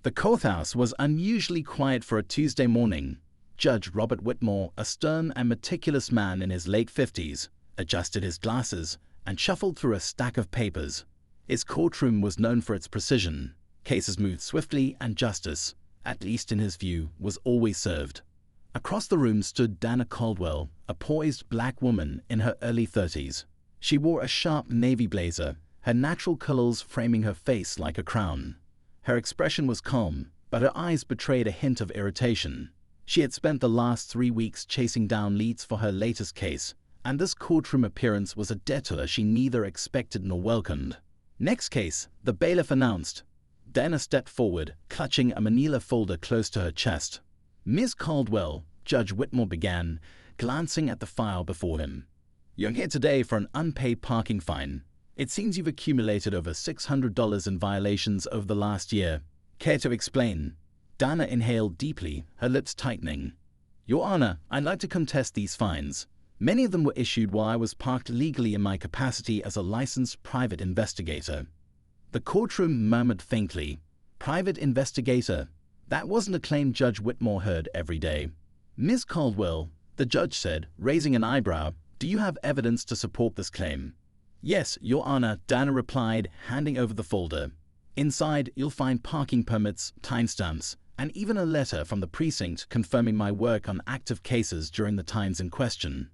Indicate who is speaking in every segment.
Speaker 1: The courthouse was unusually quiet for a Tuesday morning. Judge Robert Whitmore, a stern and meticulous man in his late 50s, adjusted his glasses and shuffled through a stack of papers. His courtroom was known for its precision. Cases moved swiftly, and justice, at least in his view, was always served. Across the room stood Dana Caldwell, a poised black woman in her early 30s. She wore a sharp navy blazer, her natural curls framing her face like a crown. Her expression was calm, but her eyes betrayed a hint of irritation. She had spent the last 3 weeks chasing down leads for her latest case, and this courtroom appearance was a detour she neither expected nor welcomed. "Next case," the bailiff announced. Dana stepped forward, clutching a manila folder close to her chest. "Ms. Caldwell," Judge Whitmore began, glancing at the file before him. "You're here today for an unpaid parking fine. It seems you've accumulated over $600 in violations over the last year. Care to explain?" Dana inhaled deeply, her lips tightening. "Your Honor, I'd like to contest these fines. Many of them were issued while I was parked legally in my capacity as a licensed private investigator." The courtroom murmured faintly. "Private investigator?" That wasn't a claim Judge Whitmore heard every day. "Ms. Caldwell," the judge said, raising an eyebrow, "do you have evidence to support this claim?" "Yes, Your Honor," Dana replied, handing over the folder. "Inside, you'll find parking permits, timestamps, and even a letter from the precinct confirming my work on active cases during the times in question."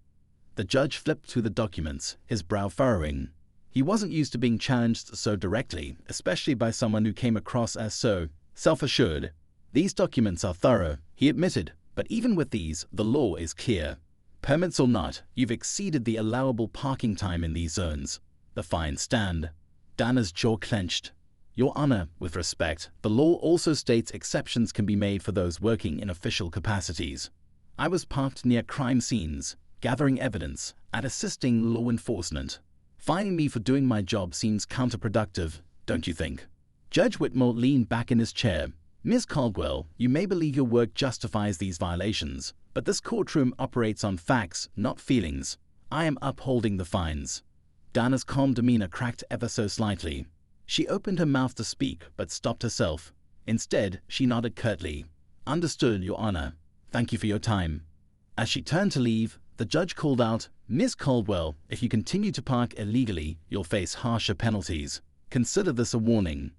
Speaker 1: The judge flipped through the documents, his brow furrowing. He wasn't used to being challenged so directly, especially by someone who came across as so self-assured. "These documents are thorough," he admitted, "but even with these, the law is clear. Permits or not, you've exceeded the allowable parking time in these zones. The fines stand." Dana's jaw clenched. "Your Honor, with respect, the law also states exceptions can be made for those working in official capacities. I was parked near crime scenes, gathering evidence, and assisting law enforcement. Fining me for doing my job seems counterproductive, don't you think?" Judge Whitmore leaned back in his chair. "Ms. Caldwell, you may believe your work justifies these violations, but this courtroom operates on facts, not feelings. I am upholding the fines." Dana's calm demeanor cracked ever so slightly. She opened her mouth to speak, but stopped herself. Instead, she nodded curtly. "Understood, Your Honor. Thank you for your time." As she turned to leave, the judge called out, "Ms. Caldwell, if you continue to park illegally, you'll face harsher penalties. Consider this a warning."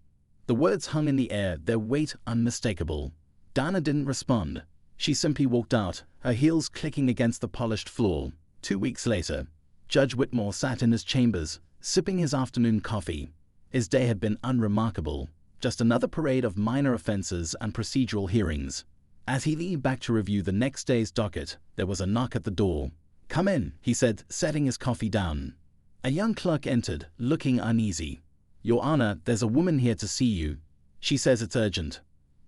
Speaker 1: The words hung in the air, their weight unmistakable. Dana didn't respond. She simply walked out, her heels clicking against the polished floor. 2 weeks later, Judge Whitmore sat in his chambers, sipping his afternoon coffee. His day had been unremarkable, just another parade of minor offenses and procedural hearings. As he leaned back to review the next day's docket, there was a knock at the door. "Come in," he said, setting his coffee down. A young clerk entered, looking uneasy. "Your Honor, there's a woman here to see you. She says it's urgent."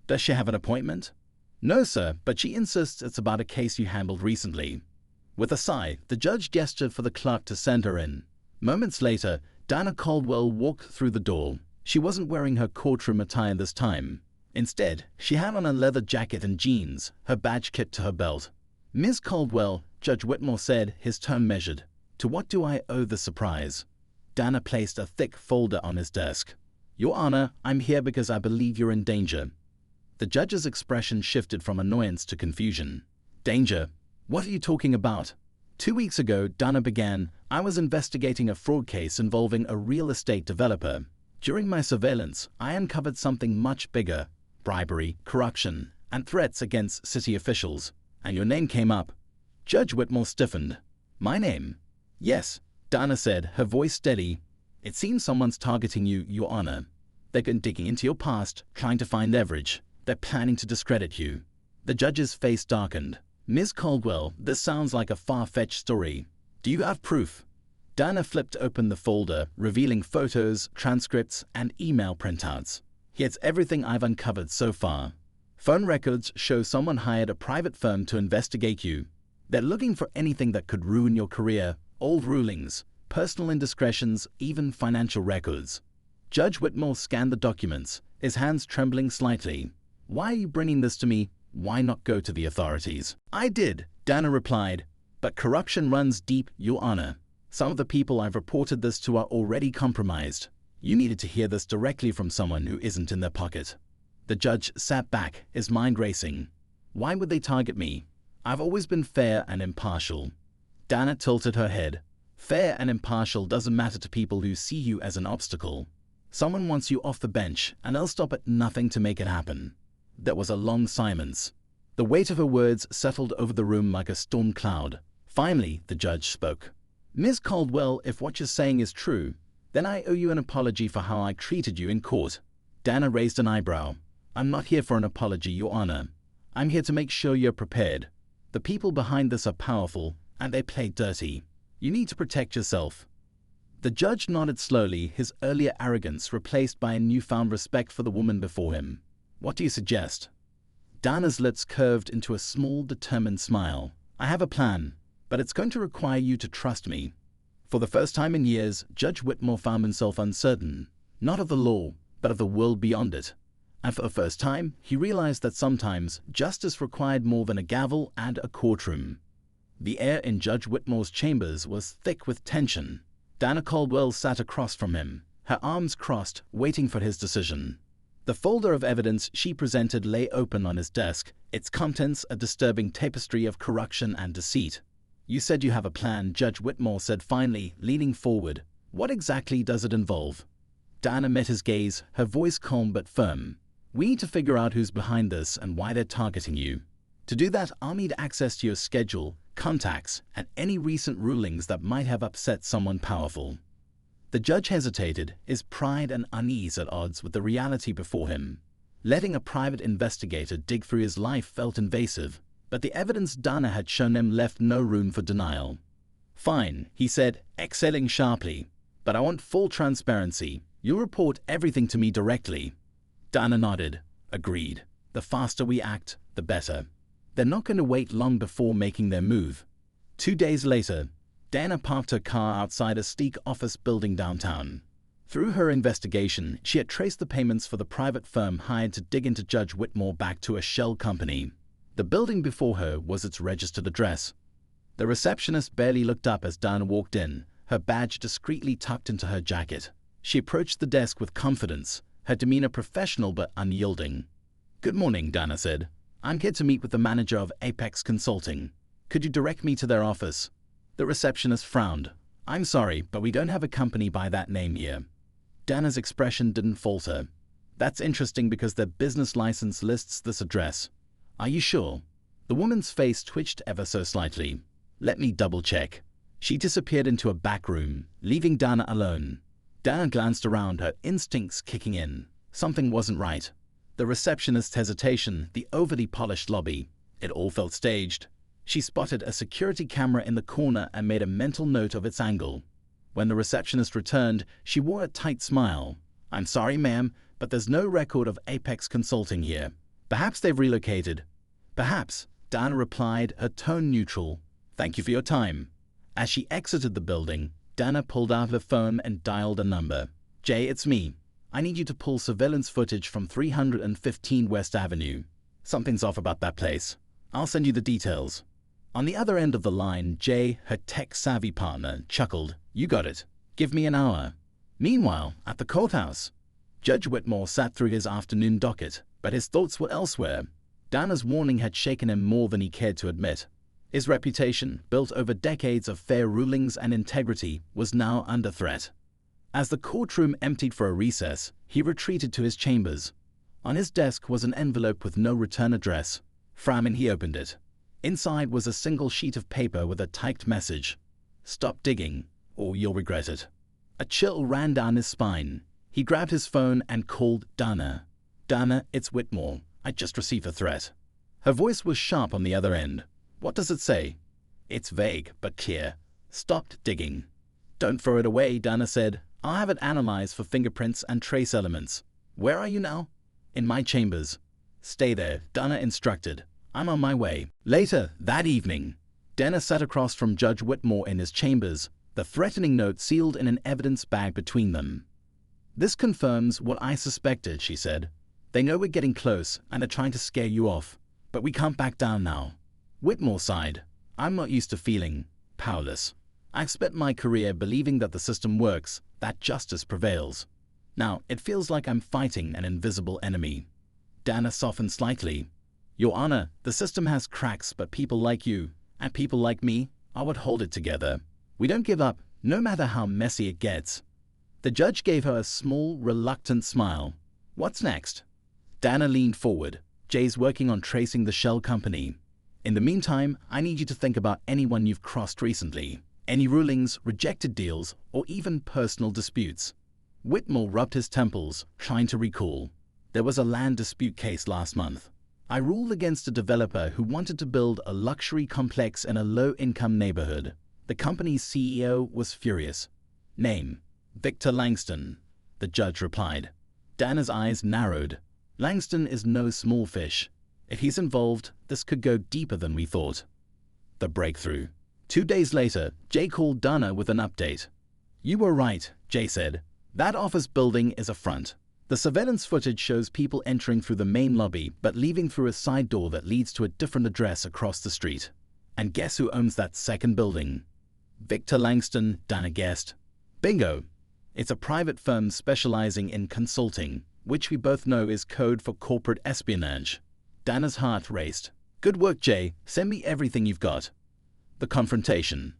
Speaker 1: "Does she have an appointment?" "No, sir, but she insists it's about a case you handled recently." With a sigh, the judge gestured for the clerk to send her in. Moments later, Dana Caldwell walked through the door. She wasn't wearing her courtroom attire this time. Instead, she had on a leather jacket and jeans, her badge kit to her belt. "Ms. Caldwell," Judge Whitmore said, his tone measured, "to what do I owe the surprise?" Dana placed a thick folder on his desk. "Your Honor, I'm here because I believe you're in danger." The judge's expression shifted from annoyance to confusion. "Danger? What are you talking about?" 2 weeks ago, Dana began, "I was investigating a fraud case involving a real estate developer. During my surveillance, I uncovered something much bigger: bribery, corruption, and threats against city officials. And your name came up." Judge Whitmore stiffened. "My name?" "Yes," Dana said, her voice steady. "It seems someone's targeting you, Your Honor. They've been digging into your past, trying to find leverage. They're planning to discredit you." The judge's face darkened. "Ms. Caldwell, this sounds like a far-fetched story. Do you have proof?" Dana flipped open the folder, revealing photos, transcripts, and email printouts. "Here's everything I've uncovered so far. Phone records show someone hired a private firm to investigate you. They're looking for anything that could ruin your career: old rulings, personal indiscretions, even financial records." Judge Whitmore scanned the documents, his hands trembling slightly. "Why are you bringing this to me? Why not go to the authorities?" "I did," Dana replied, "but corruption runs deep, Your Honor. Some of the people I've reported this to are already compromised. You needed to hear this directly from someone who isn't in their pocket." The judge sat back, his mind racing. Why would they target me? I've always been fair and impartial. Dana tilted her head. Fair and impartial doesn't matter to people who see you as an obstacle. Someone wants you off the bench, and they'll stop at nothing to make it happen. There was a long silence. The weight of her words settled over the room like a storm cloud. Finally, the judge spoke. Ms. Caldwell, if what you're saying is true, then I owe you an apology for how I treated you in court. Dana raised an eyebrow. I'm not here for an apology, Your Honor. I'm here to make sure you're prepared. The people behind this are powerful, and they play dirty. You need to protect yourself. The judge nodded slowly, his earlier arrogance replaced by a newfound respect for the woman before him. What do you suggest? Dana's lips curved into a small, determined smile. I have a plan, but it's going to require you to trust me. For the first time in years, Judge Whitmore found himself uncertain, not of the law, but of the world beyond it. And for the first time, he realized that sometimes justice required more than a gavel and a courtroom. The air in Judge Whitmore's chambers was thick with tension. Dana Caldwell sat across from him, her arms crossed, waiting for his decision. The folder of evidence she presented lay open on his desk, its contents a disturbing tapestry of corruption and deceit. You said you have a plan, Judge Whitmore said finally, leaning forward. What exactly does it involve? Dana met his gaze, her voice calm but firm. We need to figure out who's behind this and why they're targeting you. To do that, I'll need access to your schedule, contacts, and any recent rulings that might have upset someone powerful. The judge hesitated, his pride and unease at odds with the reality before him. Letting a private investigator dig through his life felt invasive, but the evidence Dana had shown him left no room for denial. Fine, he said, exhaling sharply, but I want full transparency. You'll report everything to me directly. Dana nodded. Agreed. The faster we act, the better. They're not going to wait long before making their move. 2 days later, Dana parked her car outside a sleek office building downtown. Through her investigation, she had traced the payments for the private firm hired to dig into Judge Whitmore back to a shell company. The building before her was its registered address. The receptionist barely looked up as Dana walked in, her badge discreetly tucked into her jacket. She approached the desk with confidence, her demeanor professional but unyielding. Good morning, Dana said. I'm here to meet with the manager of Apex Consulting. Could you direct me to their office? The receptionist frowned. I'm sorry, but we don't have a company by that name here. Dana's expression didn't falter. That's interesting because their business license lists this address. Are you sure? The woman's face twitched ever so slightly. Let me double check. She disappeared into a back room, leaving Dana alone. Dana glanced around, her instincts kicking in. Something wasn't right. The receptionist's hesitation, the overly polished lobby. It all felt staged. She spotted a security camera in the corner and made a mental note of its angle. When the receptionist returned, she wore a tight smile. I'm sorry, ma'am, but there's no record of Apex Consulting here. Perhaps they've relocated. Perhaps, Dana replied, her tone neutral. Thank you for your time. As she exited the building, Dana pulled out her phone and dialed a number. Jay, it's me. I need you to pull surveillance footage from 315 West Avenue. Something's off about that place. I'll send you the details. On the other end of the line, Jay, her tech-savvy partner, chuckled. You got it. Give me an hour. Meanwhile, at the courthouse, Judge Whitmore sat through his afternoon docket, but his thoughts were elsewhere. Dana's warning had shaken him more than he cared to admit. His reputation, built over decades of fair rulings and integrity, was now under threat. As the courtroom emptied for a recess, he retreated to his chambers. On his desk was an envelope with no return address. Frowning, he opened it. Inside was a single sheet of paper with a typed message. Stop digging, or you'll regret it. A chill ran down his spine. He grabbed his phone and called Dana. Dana, it's Whitmore. I just received a threat. Her voice was sharp on the other end. What does it say? It's vague, but clear. Stop digging. Don't throw it away, Dana said. I'll have it analyzed for fingerprints and trace elements. Where are you now? In my chambers. Stay there, Dana instructed. I'm on my way. Later, that evening, Dana sat across from Judge Whitmore in his chambers, the threatening note sealed in an evidence bag between them. This confirms what I suspected, she said. They know we're getting close and are trying to scare you off, but we can't back down now. Whitmore sighed. I'm not used to feeling powerless. I've spent my career believing that the system works, that justice prevails. Now, it feels like I'm fighting an invisible enemy. Dana softened slightly. Your Honor, the system has cracks, but people like you, and people like me, are what hold it together. We don't give up, no matter how messy it gets. The judge gave her a small, reluctant smile. What's next? Dana leaned forward. Jay's working on tracing the shell company. In the meantime, I need you to think about anyone you've crossed recently. Any rulings, rejected deals, or even personal disputes. Whitmore rubbed his temples, trying to recall. There was a land dispute case last month. I ruled against a developer who wanted to build a luxury complex in a low-income neighborhood. The company's CEO was furious. Name: Victor Langston, the judge replied. Dana's eyes narrowed. Langston is no small fish. If he's involved, this could go deeper than we thought. The breakthrough. 2 days later, Jay called Dana with an update. You were right, Jay said. That office building is a front. The surveillance footage shows people entering through the main lobby but leaving through a side door that leads to a different address across the street. And guess who owns that second building? Victor Langston, Dana guessed. Bingo! It's a private firm specializing in consulting, which we both know is code for corporate espionage. Dana's heart raced. Good work, Jay. Send me everything you've got. The confrontation.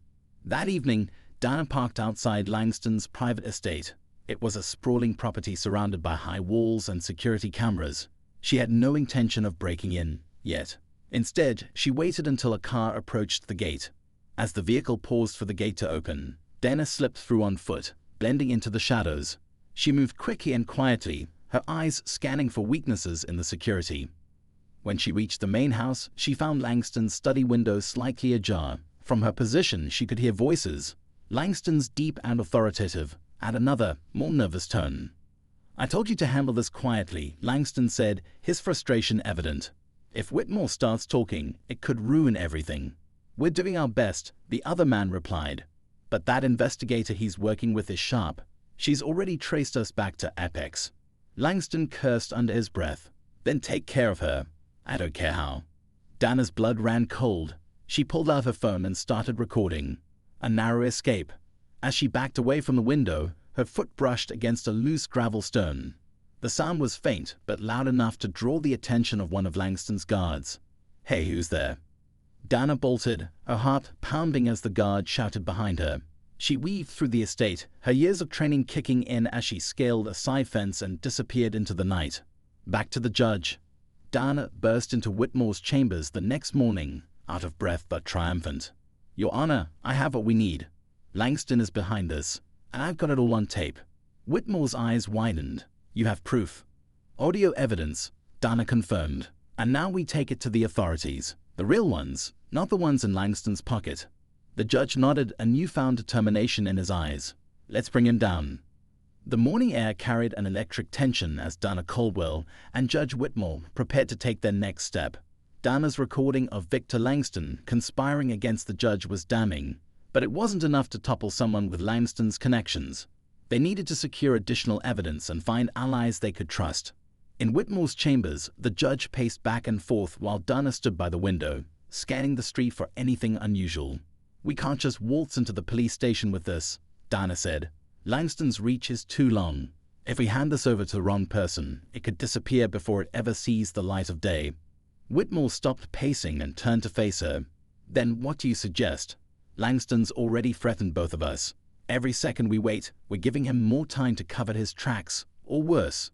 Speaker 1: That evening, Dana parked outside Langston's private estate. It was a sprawling property surrounded by high walls and security cameras. She had no intention of breaking in, yet. Instead, she waited until a car approached the gate. As the vehicle paused for the gate to open, Dana slipped through on foot, blending into the shadows. She moved quickly and quietly, her eyes scanning for weaknesses in the security. When she reached the main house, she found Langston's study window slightly ajar. From her position, she could hear voices. Langston's deep and authoritative, and another, more nervous tone. I told you to handle this quietly, Langston said, his frustration evident. If Whitmore starts talking, it could ruin everything. We're doing our best, the other man replied. But that investigator he's working with is sharp. She's already traced us back to Apex. Langston cursed under his breath. Then take care of her. I don't care how. Dana's blood ran cold. She pulled out her phone and started recording. A narrow escape. As she backed away from the window, her foot brushed against a loose gravel stone. The sound was faint, but loud enough to draw the attention of one of Langston's guards. Hey, who's there? Dana bolted, her heart pounding as the guard shouted behind her. She weaved through the estate, her years of training kicking in as she scaled a side fence and disappeared into the night. Back to the judge. Dana burst into Whitmore's chambers the next morning, out of breath but triumphant. Your Honor, I have what we need. Langston is behind this, and I've got it all on tape. Whitmore's eyes widened. You have proof. Audio evidence, Dana confirmed. And now we take it to the authorities. The real ones, not the ones in Langston's pocket. The judge nodded, a newfound determination in his eyes. Let's bring him down. The morning air carried an electric tension as Dana Caldwell and Judge Whitmore prepared to take their next step. Dana's recording of Victor Langston conspiring against the judge was damning, but it wasn't enough to topple someone with Langston's connections. They needed to secure additional evidence and find allies they could trust. In Whitmore's chambers, the judge paced back and forth while Dana stood by the window, scanning the street for anything unusual. We can't just waltz into the police station with this, Dana said. Langston's reach is too long. If we hand this over to the wrong person, it could disappear before it ever sees the light of day. Whitmore stopped pacing and turned to face her. Then what do you suggest? Langston's already threatened both of us. Every second we wait, we're giving him more time to cover his tracks, or worse.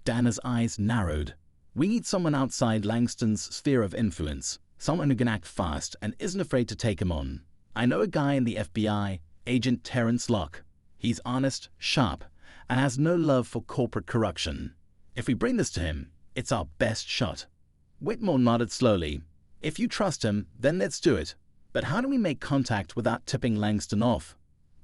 Speaker 1: Dana's eyes narrowed. We need someone outside Langston's sphere of influence, someone who can act fast and isn't afraid to take him on. I know a guy in the FBI, Agent Terrence Locke. He's honest, sharp, and has no love for corporate corruption. If we bring this to him, it's our best shot. Whitmore nodded slowly. If you trust him, then let's do it. But how do we make contact without tipping Langston off?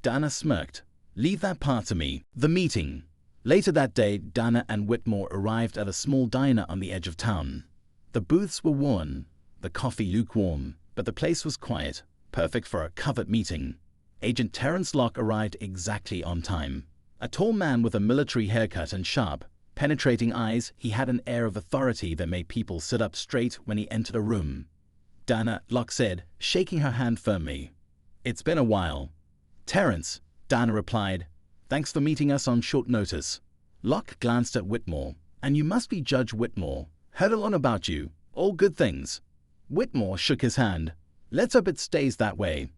Speaker 1: Dana smirked. Leave that part to me. The meeting. Later that day, Dana and Whitmore arrived at a small diner on the edge of town. The booths were worn, the coffee lukewarm, but the place was quiet, perfect for a covert meeting. Agent Terrence Locke arrived exactly on time. A tall man with a military haircut and sharp, penetrating eyes, he had an air of authority that made people sit up straight when he entered a room. Dana, Locke said, shaking her hand firmly. It's been a while. Terrence, Dana replied. Thanks for meeting us on short notice. Locke glanced at Whitmore, And you must be Judge Whitmore. Heard a lot about you. All good things." Whitmore shook his hand. "Let's hope it stays that way."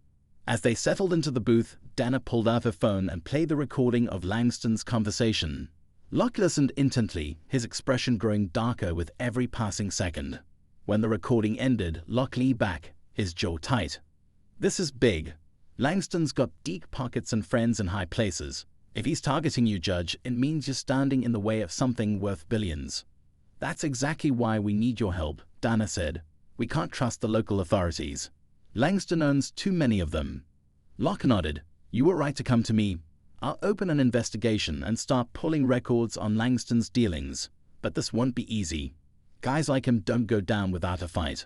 Speaker 1: As they settled into the booth, Dana pulled out her phone and played the recording of Langston's conversation. Locke listened intently, his expression growing darker with every passing second. When the recording ended, Locke leaned back, his jaw tight. "This is big. Langston's got deep pockets and friends in high places. If he's targeting you, Judge, it means you're standing in the way of something worth billions." "That's exactly why we need your help," Dana said. "We can't trust the local authorities. Langston owns too many of them." Locke nodded. "You were right to come to me. I'll open an investigation and start pulling records on Langston's dealings. But this won't be easy. Guys like him don't go down without a fight."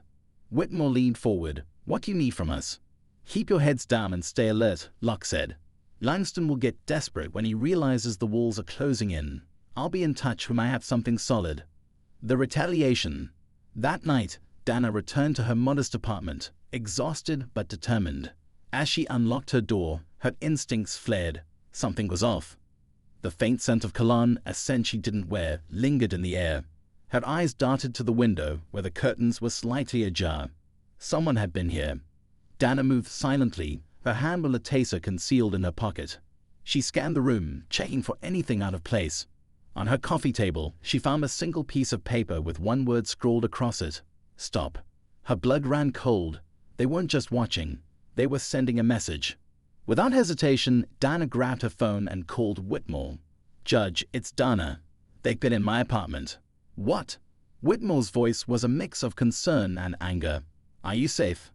Speaker 1: Whitmore leaned forward. "What do you need from us?" "Keep your heads down and stay alert," Locke said. "Langston will get desperate when he realizes the walls are closing in. I'll be in touch when I have something solid." The retaliation. That night, Dana returned to her modest apartment, exhausted but determined. As she unlocked her door, her instincts flared. Something was off. The faint scent of cologne, a scent she didn't wear, lingered in the air. Her eyes darted to the window, where the curtains were slightly ajar. Someone had been here. Dana moved silently, her hand with a taser concealed in her pocket. She scanned the room, checking for anything out of place. On her coffee table, she found a single piece of paper with one word scrawled across it: "Stop." Her blood ran cold. They weren't just watching. They were sending a message. Without hesitation, Dana grabbed her phone and called Whitmore. "Judge, it's Dana. They've been in my apartment." "What?" Whitmore's voice was a mix of concern and anger. "Are you safe?"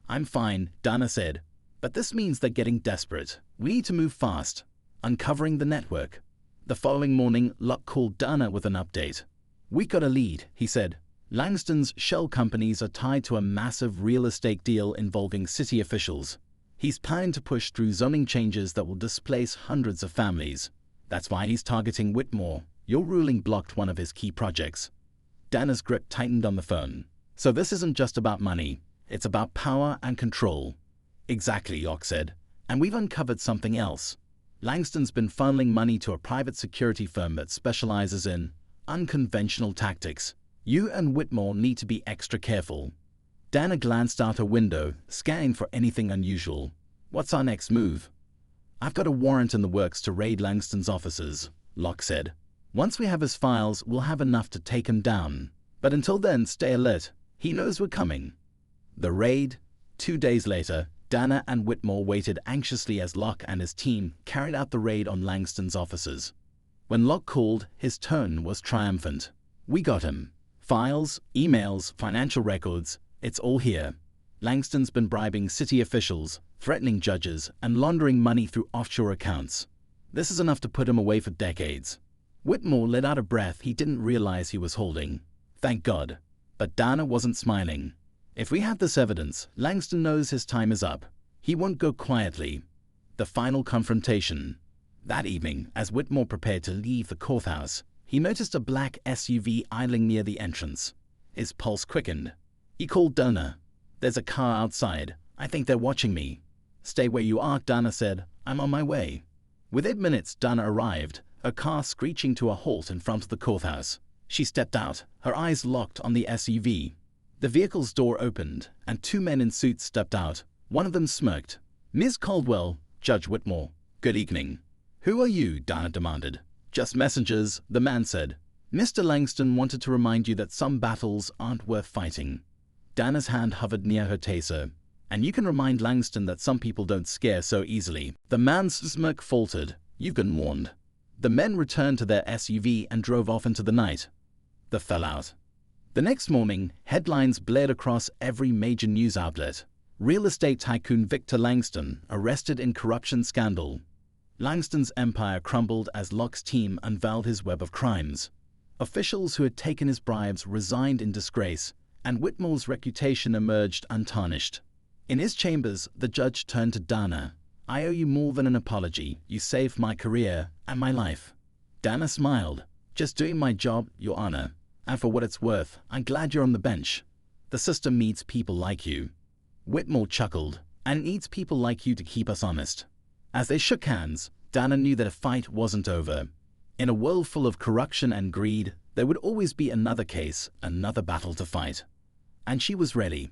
Speaker 1: "I'm fine," Dana said. "But this means they're getting desperate. We need to move fast." Uncovering the network. The following morning, Locke called Dana with an update. "We got a lead," he said. "Langston's shell companies are tied to a massive real estate deal involving city officials. He's planning to push through zoning changes that will displace hundreds of families. That's why he's targeting Whitmore. Your ruling blocked one of his key projects." Dana's grip tightened on the phone. "So this isn't just about money. It's about power and control." "Exactly," Locke said. "And we've uncovered something else. Langston's been funneling money to a private security firm that specializes in unconventional tactics. You and Whitmore need to be extra careful." Dana glanced out her window, scanning for anything unusual. "What's our next move?" "I've got a warrant in the works to raid Langston's offices," Locke said. "Once we have his files, we'll have enough to take him down. But until then, stay alert. He knows we're coming." The raid. 2 days later, Dana and Whitmore waited anxiously as Locke and his team carried out the raid on Langston's offices. When Locke called, his tone was triumphant. "We got him. Files, emails, financial records, it's all here. Langston's been bribing city officials, threatening judges, and laundering money through offshore accounts. This is enough to put him away for decades." Whitmore let out a breath he didn't realize he was holding. Thank God. But Dana wasn't smiling. "If we have this evidence, Langston knows his time is up. He won't go quietly." The final confrontation. That evening, as Whitmore prepared to leave the courthouse, he noticed a black SUV idling near the entrance. His pulse quickened. He called Dana. "There's a car outside. I think they're watching me." "Stay where you are," Dana said. "I'm on my way." Within minutes, Dana arrived, her car screeching to a halt in front of the courthouse. She stepped out, her eyes locked on the SUV. The vehicle's door opened, and 2 men in suits stepped out. One of them smirked. "Ms. Caldwell, Judge Whitmore, good evening." "Who are you?" Dana demanded. "Just messengers," the man said. "Mr. Langston wanted to remind you that some battles aren't worth fighting." Dana's hand hovered near her taser. "And you can remind Langston that some people don't scare so easily." The man's smirk faltered. "You've been warned." The men returned to their SUV and drove off into the night. The fallout. The next morning, headlines blared across every major news outlet. Real estate tycoon Victor Langston arrested in corruption scandal. Langston's empire crumbled as Locke's team unveiled his web of crimes. Officials who had taken his bribes resigned in disgrace, and Whitmore's reputation emerged untarnished. In his chambers, the judge turned to Dana. "I owe you more than an apology. You saved my career and my life." Dana smiled. "Just doing my job, Your Honor. And for what it's worth, I'm glad you're on the bench. The system needs people like you." Whitmore chuckled. "And it needs people like you to keep us honest." As they shook hands, Dana knew that a fight wasn't over. In a world full of corruption and greed, There would always be another case, another battle to fight. And she was ready.